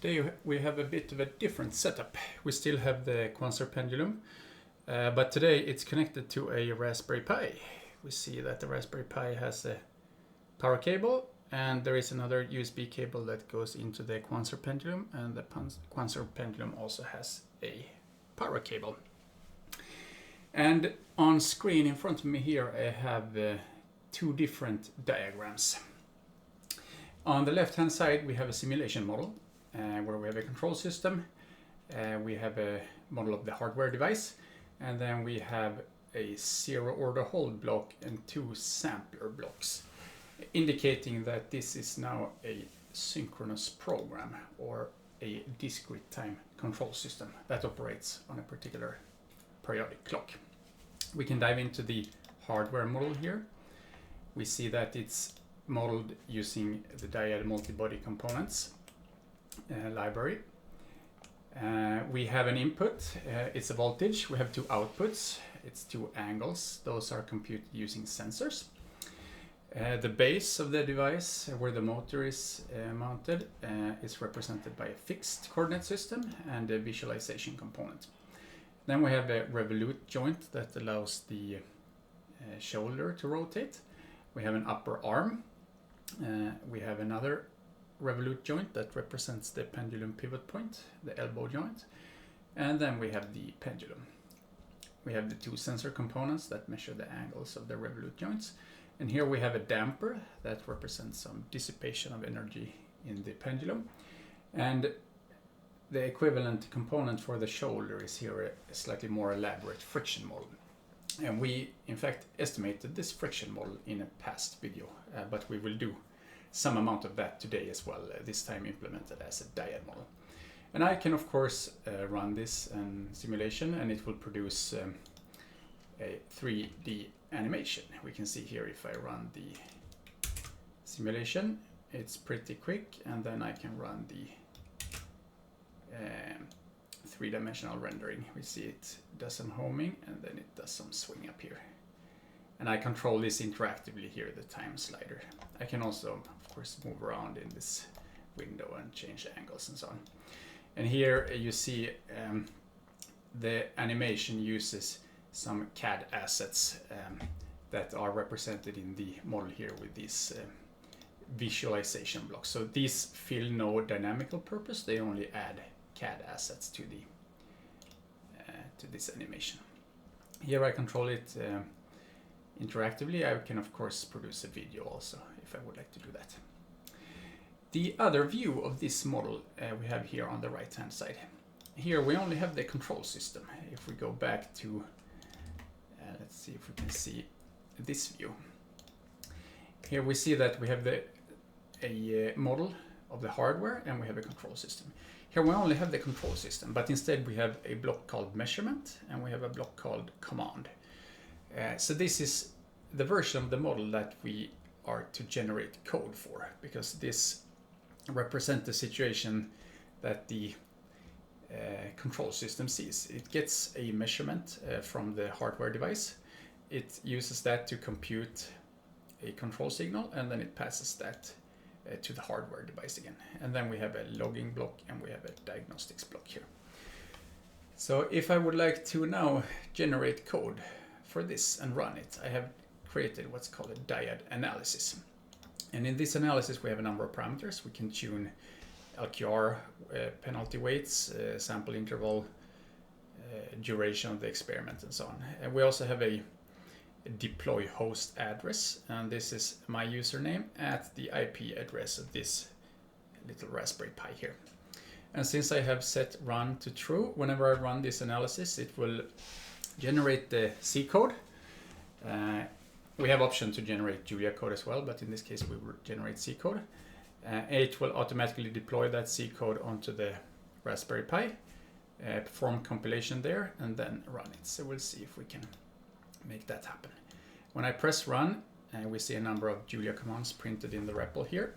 Today we have a bit of a different setup. We still have the Quasar pendulum, but today it's connected to a Raspberry Pi. We see that the Raspberry Pi has a power cable, and there is another USB cable that goes into the Quasar pendulum, and the Quasar pendulum also has a power cable. And on screen in front of me here I have two different diagrams. On the left hand side we have a simulation model where we have a control system, we have a model of the hardware device, and then we have a zero order hold block and two sampler blocks, indicating that this is now a synchronous program or a discrete time control system that operates on a particular periodic clock. We can dive into the hardware model here. We see that it's modeled using the Dyad multi-body components library. We have an input, it's a voltage. We have two outputs, it's two angles. Those are computed using sensors. The base of the device, where the motor is mounted, is represented by a fixed coordinate system and a visualization component. Then we have a revolute joint that allows the shoulder to rotate. We have an upper arm. We have another revolute joint that represents the pendulum pivot point, the elbow joint. And then we have the pendulum. We have the two sensor components that measure the angles of the revolute joints. And here we have a damper that represents some dissipation of energy in the pendulum. And the equivalent component for the shoulder is here a slightly more elaborate friction model. And we, in fact, estimated this friction model in a past video, but we will do some amount of that today as well, this time implemented as a Dyad model. And I can, of course, run this simulation, and it will produce a 3D animation. We can see here if I run the simulation, it's pretty quick, and then I can run the three-dimensional rendering. We see it does some homing, and then it does some swing up here. And I control this interactively here, the time slider. I can also, of course, move around in this window and change angles and so on. And here you see the animation uses some CAD assets that are represented in the model here with these visualization blocks. So these fill no dynamical purpose, they only add CAD assets to the to this animation. Here I control it interactively. I can of course produce a video also if I would like to do that. The other view of this model we have here on the right hand side. Here we only have the control system. If we go back to let's see if we can see this view. Here we see that we have a model of the hardware and we have a control system. Here we only have the control system, but instead we have a block called measurement and we have a block called command. So this is the version of the model that we are to generate code for, because this represents the situation that the control system sees. It gets a measurement from the hardware device. It uses that to compute a control signal, and then it passes that to the hardware device again. And then we have a logging block and we have a diagnostics block here. So if I would like to now generate code for this and run it, I have created what's called a Dyad analysis. And in this analysis we have a number of parameters. We can tune LQR, penalty weights, sample interval, duration of the experiment, and so on. And we also have a deploy host address, and this is my username at the IP address of this little Raspberry Pi here. And since I have set run to true, whenever I run this analysis it will generate the C code. We have option to generate Julia code as well, but in this case we will generate C code. It will automatically deploy that C code onto the Raspberry Pi, perform compilation there, and then run it. So we'll see if we can make that happen. When I press run, we see a number of Julia commands printed in the REPL here.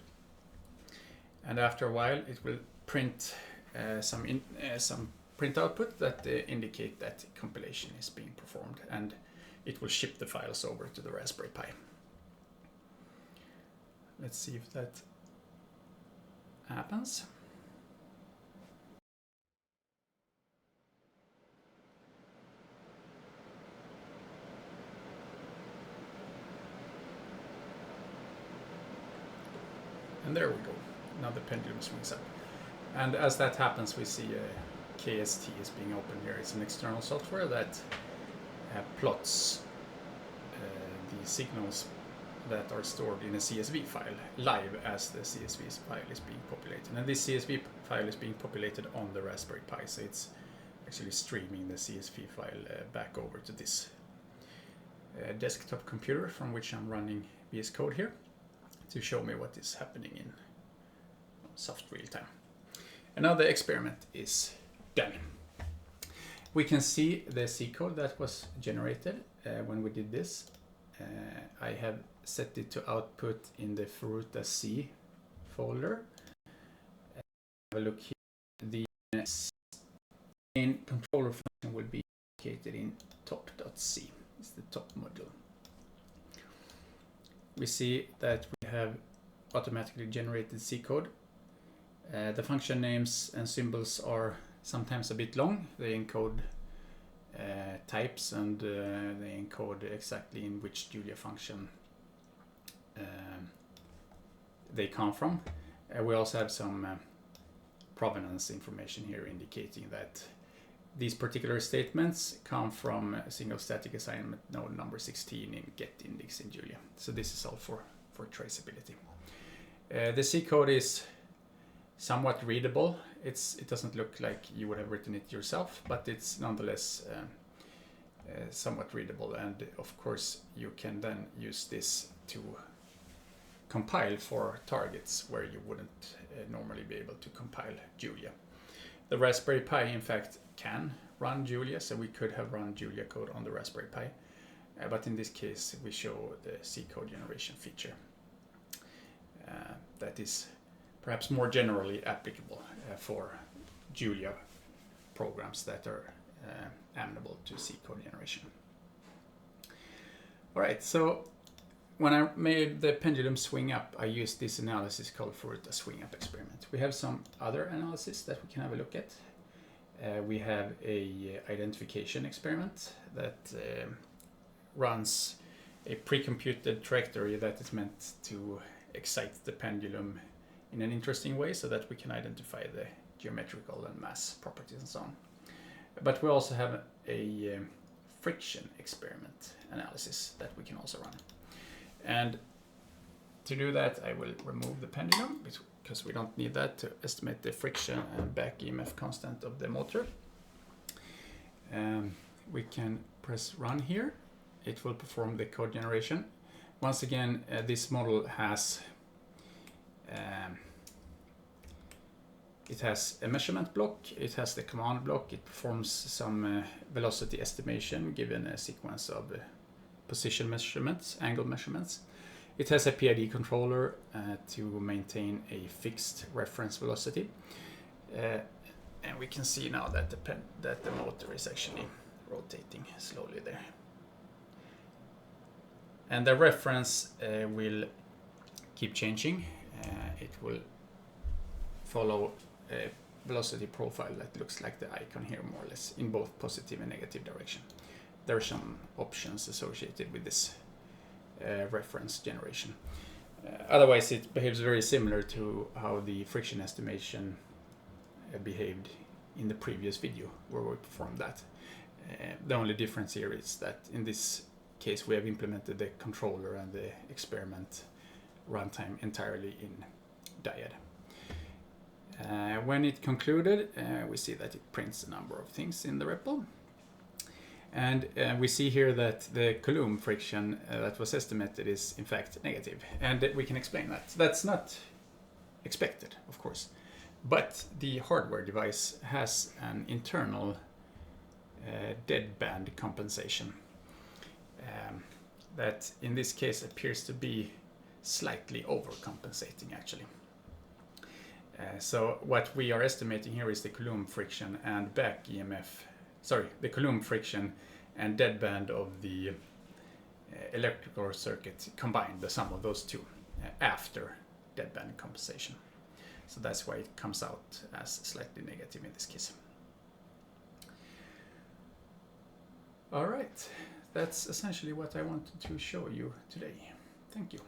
And after a while it will print some print output that indicate that compilation is being performed, and it will ship the files over to the Raspberry Pi. Let's see if that happens. And there we go. Now the pendulum swings up. And as that happens, we see a KST is being opened here. It's an external software that plots the signals that are stored in a CSV file live as the CSV file is being populated. And this CSV file is being populated on the Raspberry Pi, so it's actually streaming the CSV file back over to this desktop computer from which I'm running VS Code here to show me what is happening in soft real time. And now the experiment is done. We can see the C code that was generated when we did this. I have set it to output in the Furuta C folder. Have a look here. The main controller function will be located in top.c. It's the top module. We see that we have automatically generated C code. The function names and symbols are sometimes a bit long. They encode types and they encode exactly in which Julia function they come from. We also have some provenance information here indicating that these particular statements come from a single static assignment node number 16 in get index in Julia. So this is all for traceability. The C code is somewhat readable. It doesn't look like you would have written it yourself, but it's nonetheless somewhat readable. And of course, you can then use this to compile for targets where you wouldn't normally be able to compile Julia. The Raspberry Pi, in fact, can run Julia, so we could have run Julia code on the Raspberry Pi. But in this case, we show the C code generation feature. That is perhaps more generally applicable for Julia programs that are amenable to C code generation. All right, so when I made the pendulum swing up, I used this analysis called Furuta swing up experiment. We have some other analysis that we can have a look at. We have a identification experiment that runs a pre-computed trajectory that is meant to excite the pendulum in an interesting way so that we can identify the geometrical and mass properties and so on. But we also have a friction experiment analysis that we can also run. And to do that, I will remove the pendulum because we don't need that to estimate the friction and back EMF constant of the motor. We can press run here. It will perform the code generation. Once again, this model has it has a measurement block, it has the command block, it performs some velocity estimation given a sequence of position measurements, angle measurements. It has a PID controller to maintain a fixed reference velocity. And we can see now that the motor is actually rotating slowly there. And the reference will keep changing. It will follow a velocity profile that looks like the icon here, more or less, in both positive and negative direction. There are some options associated with this reference generation. Otherwise, it behaves very similar to how the friction estimation behaved in the previous video where we performed that. The only difference here is that in this case we have implemented the controller and the experiment runtime entirely in Dyad. When it concluded, we see that it prints a number of things in the REPL. And we see here that the Coulomb friction that was estimated is in fact negative. And we can explain that. That's not expected, of course. But the hardware device has an internal deadband compensation that in this case appears to be slightly overcompensating actually. So what we are estimating here is the Coulomb friction and back EMF, the Coulomb friction and deadband of the electrical circuit combined, the sum of those two, after deadband compensation. So that's why it comes out as slightly negative in this case. All right, that's essentially what I wanted to show you today. Thank you.